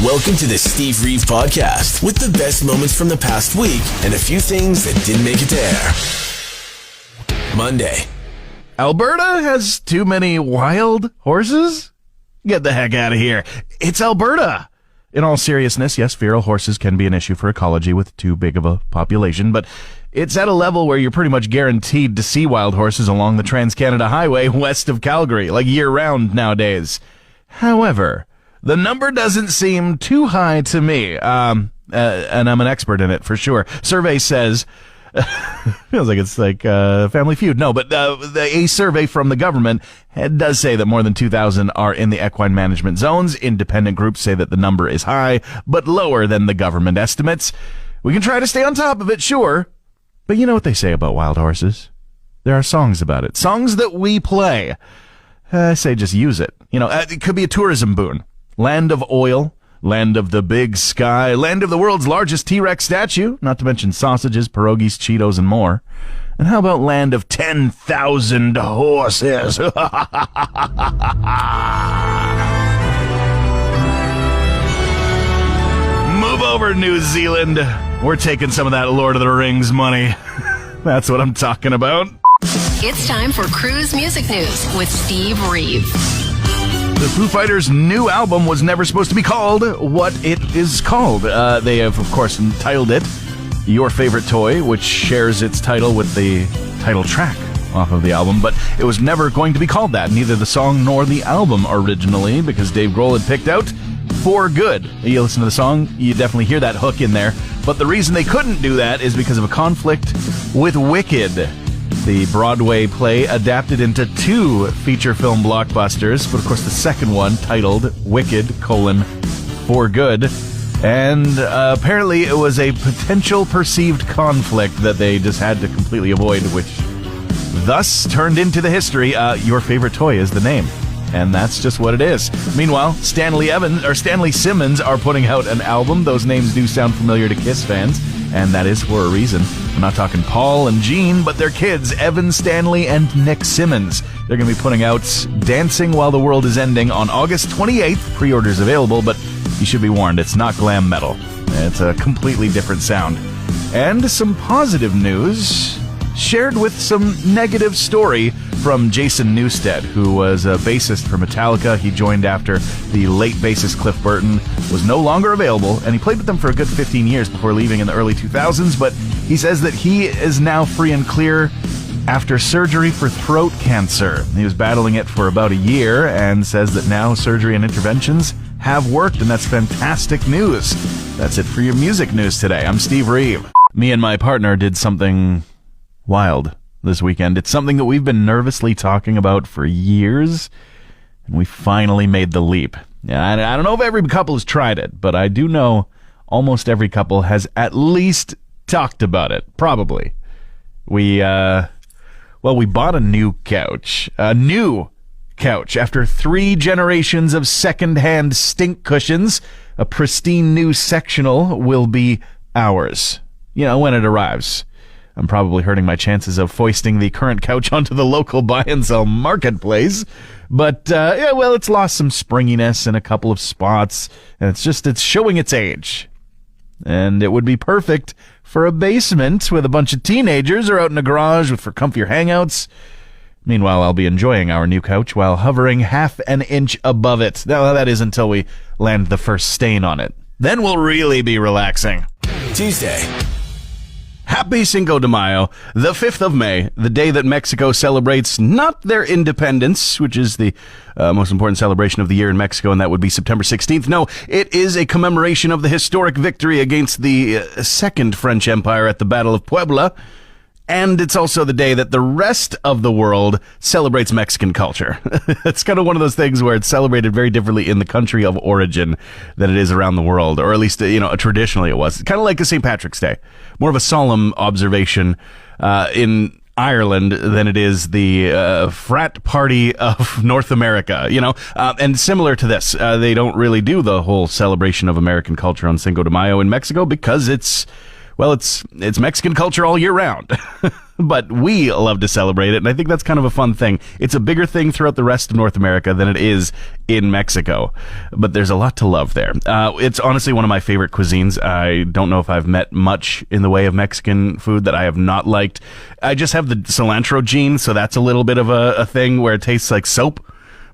Welcome to the Steve Reeve Podcast with the best moments from the past week and a few things that didn't make it to air. Monday. Alberta has too many wild horses? Get the heck out of here. It's Alberta. In all seriousness, yes, feral horses can be an issue for ecology with too big of a population, but it's at a level where you're pretty much guaranteed to see wild horses along the Trans-Canada Highway west of Calgary, like year-round nowadays. However, the number doesn't seem too high to me, and I'm an expert in it for sure. Survey says, feels like it's like Family Feud. No, but a survey from the government does say that more than 2,000 are in the equine management zones. Independent groups say that the number is high, but lower than the government estimates. We can try to stay on top of it, sure, but you know what they say about wild horses. There are songs about it, songs that we play. I say just use it. You know, it could be a tourism boon. Land of oil, land of the big sky, land of the world's largest T-Rex statue, not to mention sausages, pierogies, Cheetos, and more. And how about land of 10,000 horses? Move over, New Zealand. We're taking some of that Lord of the Rings money. That's what I'm talking about. It's time for Cruz Music News with Steve Reeve. The Foo Fighters' new album was never supposed to be called what it is called. They have, of course, entitled it Your Favorite Toy, which shares its title with the title track off of the album, but it was never going to be called that, neither the song nor the album originally, because Dave Grohl had picked out For Good. You listen to the song, you definitely hear that hook in there, but the reason they couldn't do that is because of a conflict with Wicked. The Broadway play adapted into 2 feature film blockbusters, but of course the second one, titled Wicked, For Good, and apparently it was a potential perceived conflict that they just had to completely avoid, which thus turned into the history, Your Favorite Toy is the name. And that's just what it is. Meanwhile, Stanley Simmons are putting out an album. Those names do sound familiar to Kiss fans, and that is for a reason. I'm not talking Paul and Gene, but their kids, Evan Stanley and Nick Simmons. They're going to be putting out Dancing While the World is Ending on August 28th. Pre-orders available, but you should be warned, it's not glam metal. It's a completely different sound. And some positive news shared with some negative story from Jason Newsted, who was a bassist for Metallica. He joined after the late bassist Cliff Burton was no longer available, and he played with them for a good 15 years before leaving in the early 2000s, but he says that he is now free and clear after surgery for throat cancer. He was battling it for about a year and says that now surgery and interventions have worked, and that's fantastic news. That's it for your music news today. I'm Steve Reeve. Me and my partner did something wild this weekend. It's something that we've been nervously talking about for years, and we finally made the leap. Yeah, I don't know if every couple has tried it, but I do know almost every couple has at least talked about it. Probably. We bought a new couch. A new couch. After 3 generations of second-hand stink cushions, a pristine new sectional will be ours. You know, when it arrives. I'm probably hurting my chances of foisting the current couch onto the local buy and sell marketplace. But, it's lost some springiness in a couple of spots, and it's showing its age. And it would be perfect for a basement with a bunch of teenagers or out in a garage for comfier hangouts. Meanwhile, I'll be enjoying our new couch while hovering half an inch above it. Now, that is until we land the first stain on it. Then we'll really be relaxing. Tuesday. Happy Cinco de Mayo, the 5th of May, the day that Mexico celebrates not their independence, which is the most important celebration of the year in Mexico, and that would be September 16th. No, it is a commemoration of the historic victory against the Second French Empire at the Battle of Puebla. And it's also the day that the rest of the world celebrates Mexican culture. It's kind of one of those things where it's celebrated very differently in the country of origin than it is around the world, or at least, traditionally it was. Kind of like a St. Patrick's Day. More of a solemn observation in Ireland than it is the frat party of North America, and similar to this, they don't really do the whole celebration of American culture on Cinco de Mayo in Mexico because it's Mexican culture all year round. but we love to celebrate it, and I think that's kind of a fun thing. It's a bigger thing throughout the rest of North America than it is in Mexico, but there's a lot to love there. It's honestly one of my favorite cuisines. I don't know if I've met much in the way of Mexican food that I have not liked. I just have the cilantro gene, so that's a little bit of a thing where it tastes like soap.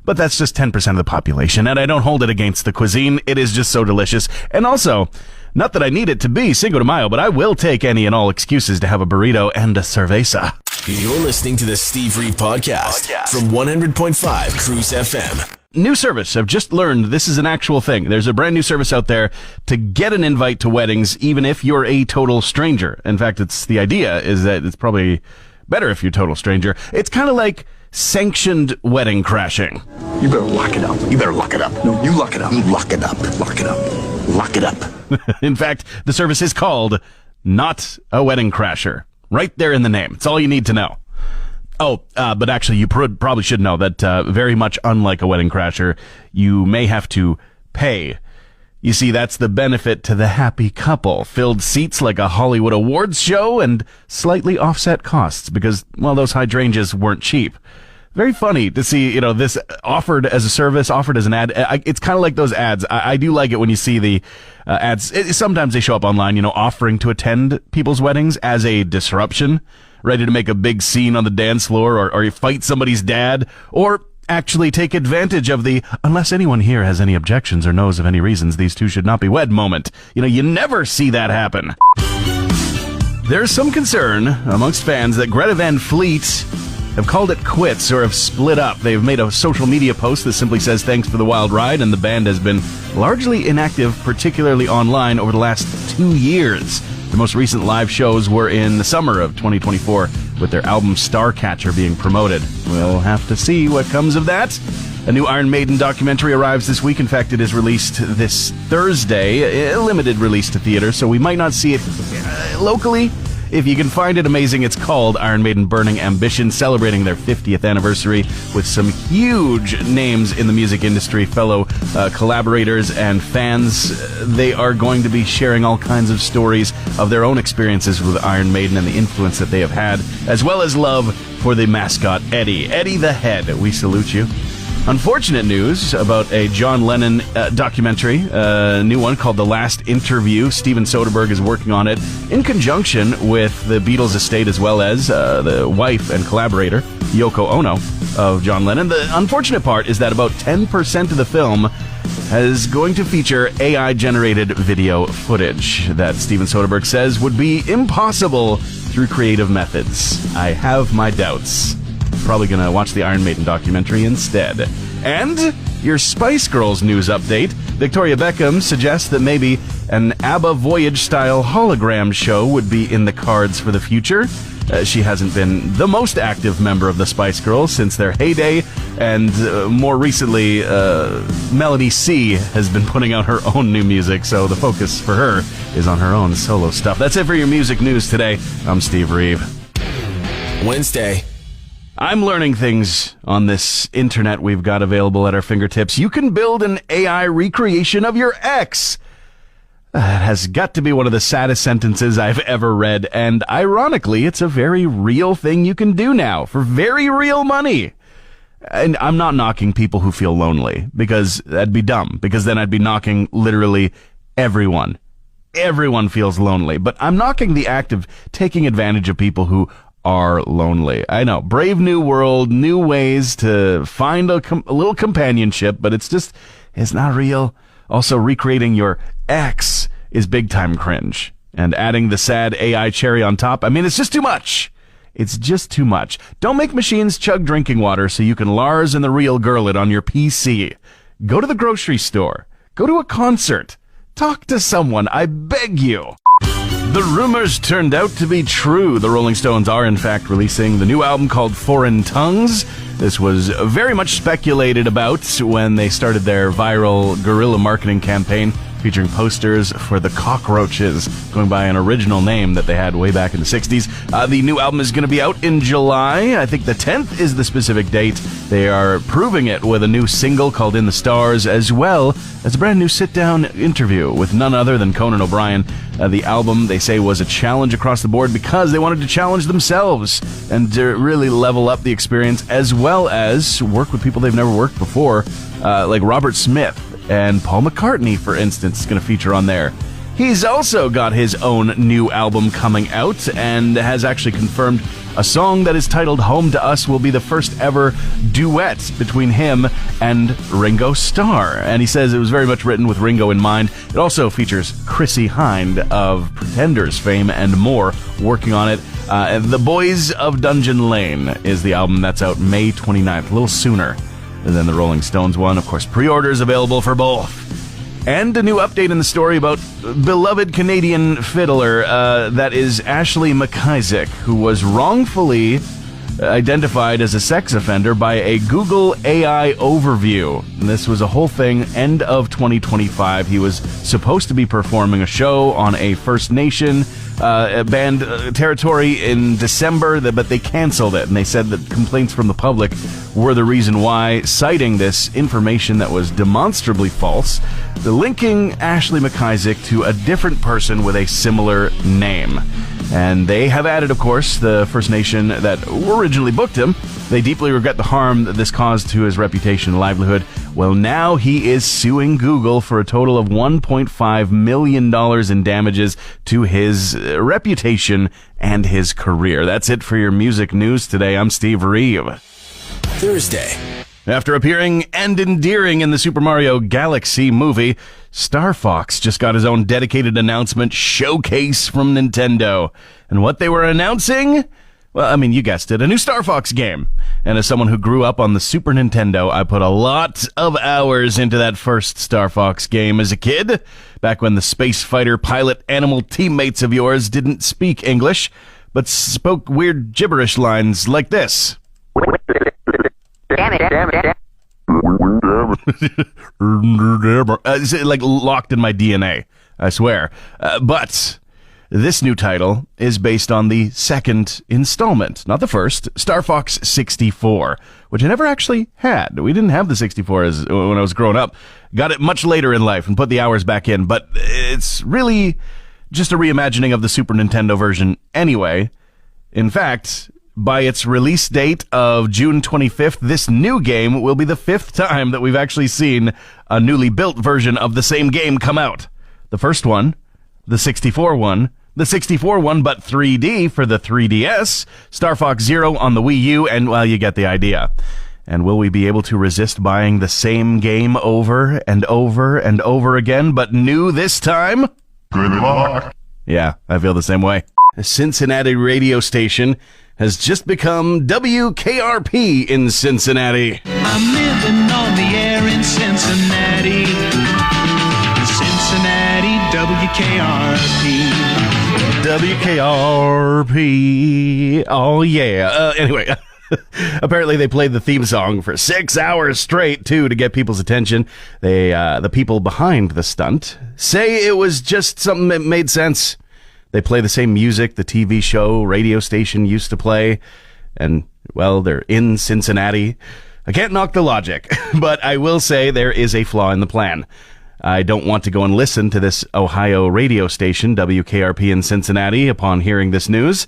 But that's just 10% of the population, and I don't hold it against the cuisine. It is just so delicious. And also, not that I need it to be Cinco de Mayo, but I will take any and all excuses to have a burrito and a cerveza. You're listening to the Steve Reeve Podcast from 100.5 Cruz FM. New service. I've just learned this is an actual thing. There's a brand new service out there to get an invite to weddings, even if you're a total stranger. In fact, the idea is that it's probably better if you're a total stranger. It's kind of like sanctioned wedding crashing. You better lock it up. You better lock it up. No, you lock it up. You lock it up. Lock it up. Lock it up. In fact, the service is called Not a Wedding Crasher. Right there in the name. It's all you need to know. But actually, you probably should know that very much unlike a wedding crasher, you may have to pay. You see, that's the benefit to the happy couple. Filled seats like a Hollywood awards show and slightly offset costs because, well, those hydrangeas weren't cheap. Very funny to see, this offered as a service, offered as an ad. It's kind of like those ads. I do like it when you see the ads. Sometimes they show up online, offering to attend people's weddings as a disruption, ready to make a big scene on the dance floor or you fight somebody's dad or actually take advantage of the unless anyone here has any objections or knows of any reasons these two should not be wed moment. You never see that happen. There's some concern amongst fans that Greta Van Fleet have called it quits or have split up. They've made a social media post that simply says thanks for the wild ride, and the band has been largely inactive, particularly online, over the last 2 years. The most recent live shows were in the summer of 2024, with their album Starcatcher being promoted. We'll have to see what comes of that. A new Iron Maiden documentary arrives this week. In fact, it is released this Thursday, a limited release to theaters, so we might not see it locally. If you can find it, amazing. It's called Iron Maiden Burning Ambition, celebrating their 50th anniversary with some huge names in the music industry, fellow collaborators and fans. They are going to be sharing all kinds of stories of their own experiences with Iron Maiden and the influence that they have had, as well as love for the mascot Eddie. Eddie the Head, we salute you. Unfortunate news about a John Lennon documentary, a new one called The Last Interview. Steven Soderbergh is working on it in conjunction with the Beatles estate as well as the wife and collaborator, Yoko Ono, of John Lennon. The unfortunate part is that about 10% of the film is going to feature AI-generated video footage that Steven Soderbergh says would be impossible through creative methods. I have my doubts. Probably going to watch the Iron Maiden documentary instead. And your Spice Girls news update. Victoria Beckham suggests that maybe an ABBA Voyage-style hologram show would be in the cards for the future. She hasn't been the most active member of the Spice Girls since their heyday, and more recently, Melanie C has been putting out her own new music, so the focus for her is on her own solo stuff. That's it for your music news today. I'm Steve Reeve. Wednesday. I'm learning things on this internet we've got available at our fingertips. You can build an AI recreation of your ex. That has got to be one of the saddest sentences I've ever read, and ironically, it's a very real thing you can do now for very real money. And I'm not knocking people who feel lonely, because that'd be dumb, because then I'd be knocking literally everyone. Everyone feels lonely, but I'm knocking the act of taking advantage of people who are lonely. I know, brave new world, new ways to find a little companionship, but it's not real. Also, recreating your ex is big time cringe. And adding the sad AI cherry on top, it's just too much. It's just too much. Don't make machines chug drinking water so you can Lars and the real girl it on your PC. Go to the grocery store. Go to a concert. Talk to someone, I beg you. The rumors turned out to be true. The Rolling Stones are, in fact, releasing the new album called Foreign Tongues. This was very much speculated about when they started their viral guerrilla marketing campaign featuring posters for the Cockroaches, going by an original name that they had way back in the 60s. The new album is going to be out in July. I think the 10th is the specific date. They are proving it with a new single called In the Stars, as well as a brand new sit-down interview with none other than Conan O'Brien. The album, they say, was a challenge across the board because they wanted to challenge themselves and to really level up the experience, as well as work with people they've never worked before, like Robert Smith and Paul McCartney, for instance, is going to feature on there. He's also got his own new album coming out and has actually confirmed a song that is titled Home to Us will be the first ever duet between him and Ringo Starr. And he says it was very much written with Ringo in mind. It also features Chrissie Hynde of Pretenders fame and more working on it. The Boys of Dungeon Lane is the album that's out May 29th, a little sooner than the Rolling Stones one. Of course, pre-orders available for both. And a new update in the story about beloved Canadian fiddler, that is Ashley McIsaac, who was wrongfully identified as a sex offender by a Google AI overview. And this was a whole thing, end of 2025. He was supposed to be performing a show on a First Nation band territory in December, but they canceled it, and they said that complaints from the public were the reason why, citing this information that was demonstrably false, linking Ashley McIsaac to a different person with a similar name. And they have added, of course, the First Nation that originally booked him. They deeply regret the harm that this caused to his reputation and livelihood. Well, now he is suing Google for a total of $1.5 million in damages to his reputation and his career. That's it for your music news today. I'm Steve Reeve. Thursday. After appearing and endearing in the Super Mario Galaxy movie, Star Fox just got his own dedicated announcement showcase from Nintendo. And what they were announcing? Well, I mean, you guessed it, a new Star Fox game. And as someone who grew up on the Super Nintendo, I put a lot of hours into that first Star Fox game as a kid, back when the space fighter pilot animal teammates of yours didn't speak English, but spoke weird gibberish lines like this. It's like locked in my DNA, I swear. But this new title is based on the second installment, not the first, Star Fox 64, which I never actually had. We didn't have the 64 when I was growing up. Got it much later in life and put the hours back in, but it's really just a reimagining of the Super Nintendo version anyway. In fact, by its release date of June 25th, this new game will be the 5th time that we've actually seen a newly built version of the same game come out. The first one, the 64 one, the 64 one but 3D for the 3DS, Star Fox Zero on the Wii U, and, well, you get the idea. And will we be able to resist buying the same game over and over and over again, but new this time? Good luck. Yeah, I feel the same way. A Cincinnati radio station has just become WKRP in Cincinnati. I'm living on the air in Cincinnati. Cincinnati, WKRP. WKRP. Oh, yeah. Anyway, apparently they played the theme song for 6 hours straight, too, to get people's attention. The people behind the stunt say it was just something that made sense. They play the same music the TV show, radio station used to play. And, well, they're in Cincinnati. I can't knock the logic, but I will say there is a flaw in the plan. I don't want to go and listen to this Ohio radio station, WKRP in Cincinnati, upon hearing this news.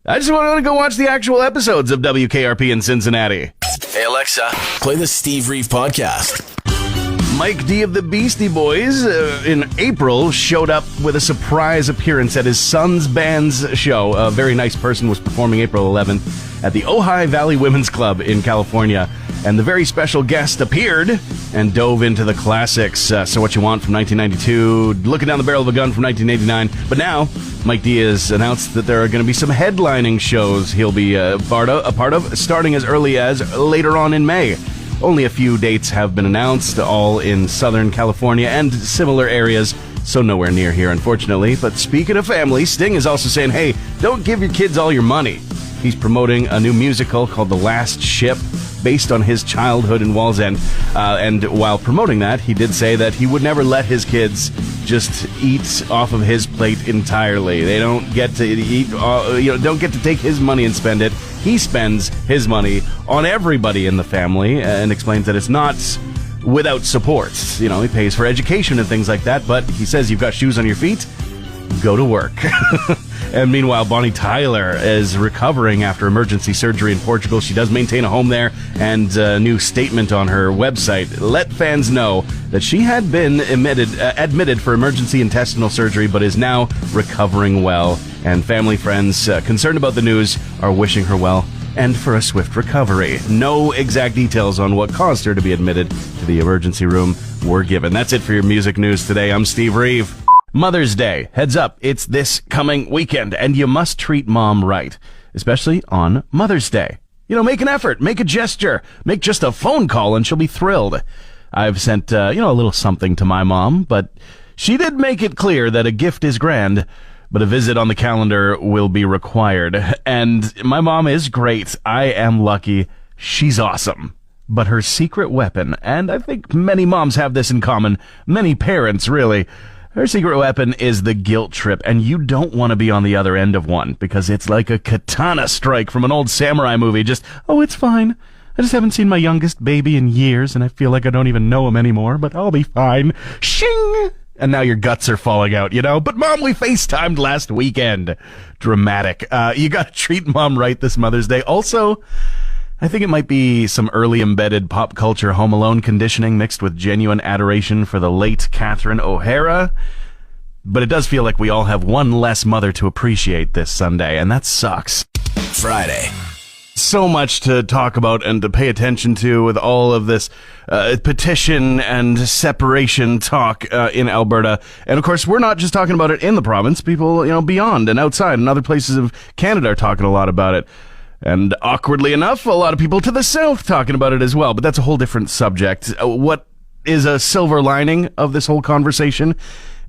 I just want to go watch the actual episodes of WKRP in Cincinnati. Hey, Alexa, play the Steve Reeve podcast. Mike D of the Beastie Boys in April showed up with a surprise appearance at his son's band's show. A very nice person was performing April 11th at the Ojai Valley Women's Club in California. And the very special guest appeared and dove into the classics. So What You Want from 1992, Looking Down the Barrel of a Gun from 1989. But now, Mike D has announced that there are going to be some headlining shows he'll be a part of, starting as early as later on in May. Only a few dates have been announced, all in Southern California and similar areas, so nowhere near here, unfortunately. But speaking of family, Sting is also saying, hey, don't give your kids all your money. He's promoting a new musical called The Last Ship, based on his childhood in Wallsend. And while promoting that, he did say that he would never let his kids just eat off of his plate entirely. They don't get to eat, don't get to take his money and spend it. He spends his money on everybody in the family, and explains that it's not without support. He pays for education and things like that, but he says you've got shoes on your feet, go to work. And meanwhile, Bonnie Tyler is recovering after emergency surgery in Portugal. She does maintain a home there, and a new statement on her website let fans know that she had been admitted for emergency intestinal surgery, but is now recovering well. And family friends concerned about the news are wishing her well and for a swift recovery. No exact details on what caused her to be admitted to the emergency room were given. That's it for your music news today. I'm Steve Reeve. Mother's Day. Heads up, it's this coming weekend, and you must treat mom right, especially on Mother's Day. Make an effort, make a gesture, make just a phone call, and she'll be thrilled. I've sent, a little something to my mom, but she did make it clear that a gift is grand, but a visit on the calendar will be required. And my mom is great. I am lucky. She's awesome. But her secret weapon, and I think many moms have this in common, many parents really, her secret weapon is the guilt trip, and you don't want to be on the other end of one, because it's like a katana strike from an old samurai movie. Just, it's fine. I just haven't seen my youngest baby in years, and I feel like I don't even know him anymore, but I'll be fine. Shing! And now your guts are falling out, But Mom, we FaceTimed last weekend. Dramatic. You gotta treat Mom right this Mother's Day. Also, I think it might be some early embedded pop culture Home Alone conditioning mixed with genuine adoration for the late Catherine O'Hara. But it does feel like we all have one less mother to appreciate this Sunday, and that sucks. Friday. So much to talk about and to pay attention to with all of this petition and separation talk in Alberta. And of course, we're not just talking about it in the province. People, beyond and outside and other places of Canada are talking a lot about it. And awkwardly enough, a lot of people to the south talking about it as well. But that's a whole different subject. What is a silver lining of this whole conversation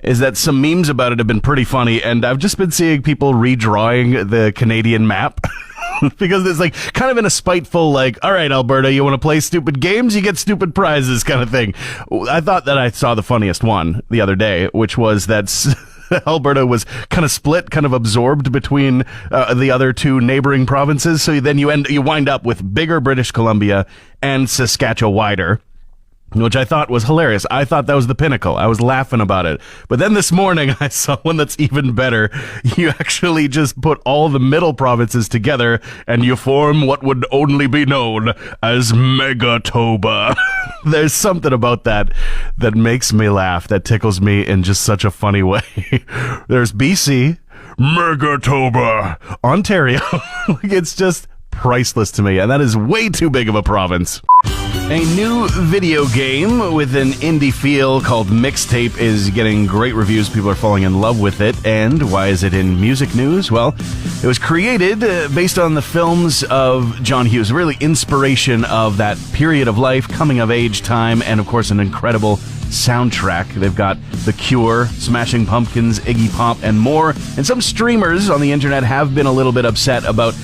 is that some memes about it have been pretty funny. And I've just been seeing people redrawing the Canadian map. Because it's like kind of in a spiteful, all right, Alberta, you want to play stupid games? You get stupid prizes kind of thing. I thought that I saw the funniest one the other day, which was that Alberta was kind of split, kind of absorbed between the other two neighboring provinces. So then you wind up with bigger British Columbia and Saskatchewan wider, which I thought was hilarious. I thought that was the pinnacle. I was laughing about it. But then this morning, I saw one that's even better. You actually just put all the middle provinces together, and you form what would only be known as MEGATOBA. There's something about that makes me laugh, that tickles me in just such a funny way. There's BC, MEGATOBA, Ontario. It's just priceless to me, and that is way too big of a province. A new video game with an indie feel called Mixtape is getting great reviews. People are falling in love with it. And why is it in music news? Well, it was created based on the films of John Hughes, really inspiration of that period of life, coming of age time, and of course an incredible soundtrack. They've got The Cure, Smashing Pumpkins, Iggy Pop, and more. And some streamers on the internet have been a little bit upset about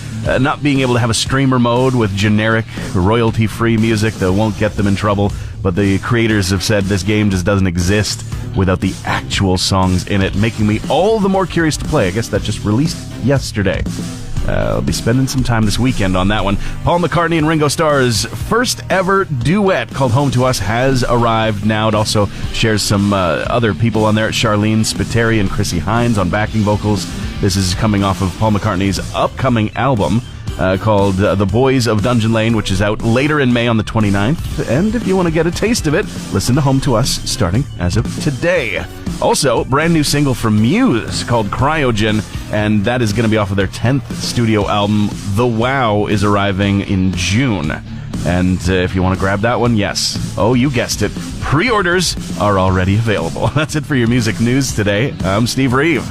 not being able to have a streamer mode with generic royalty-free music that won't get them in trouble. But the creators have said this game just doesn't exist without the actual songs in it, making me all the more curious to play. I guess that just released yesterday. I'll be spending some time this weekend on that one. Paul McCartney and Ringo Starr's first ever duet called Home to Us has arrived now. It also shares some other people on there, Charlene Spiteri and Chrissy Hines on backing vocals. This is coming off of Paul McCartney's upcoming album called The Boys of Dungeon Lane, which is out later in May on the 29th. And if you want to get a taste of it, listen to Home to Us starting as of today. Also, brand new single from Muse called Cryogen, and that is going to be off of their 10th studio album. The Wow is arriving in June. And if you want to grab that one, yes. Oh, you guessed it. Pre-orders are already available. That's it for your music news today. I'm Steve Reeve.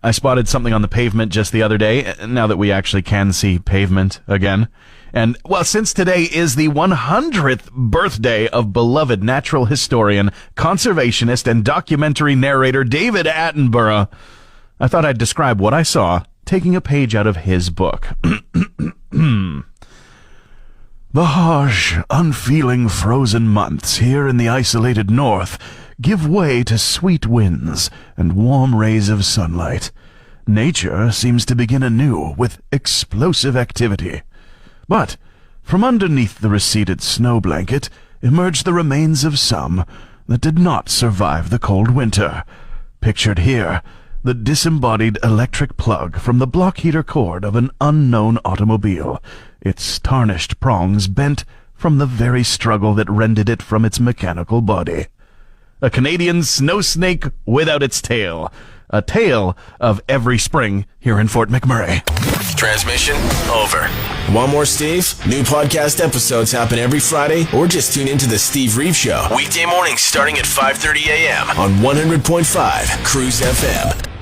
I spotted something on the pavement just the other day, now that we actually can see pavement again. And, well, since today is the 100th birthday of beloved natural historian, conservationist, and documentary narrator David Attenborough, I thought I'd describe what I saw taking a page out of his book. The harsh, unfeeling frozen months here in the isolated north give way to sweet winds and warm rays of sunlight. Nature seems to begin anew with explosive activity. But from underneath the receded snow blanket emerged the remains of some that did not survive the cold winter. Pictured here, the disembodied electric plug from the block heater cord of an unknown automobile, its tarnished prongs bent from the very struggle that rended it from its mechanical body. A Canadian snow snake without its tail. A tale of every spring here in Fort McMurray. Transmission over. Want more Steve? New podcast episodes happen every Friday, or just tune into the Steve Reeve Show. Weekday mornings starting at 5:30 a.m. on 100.5 Cruz FM.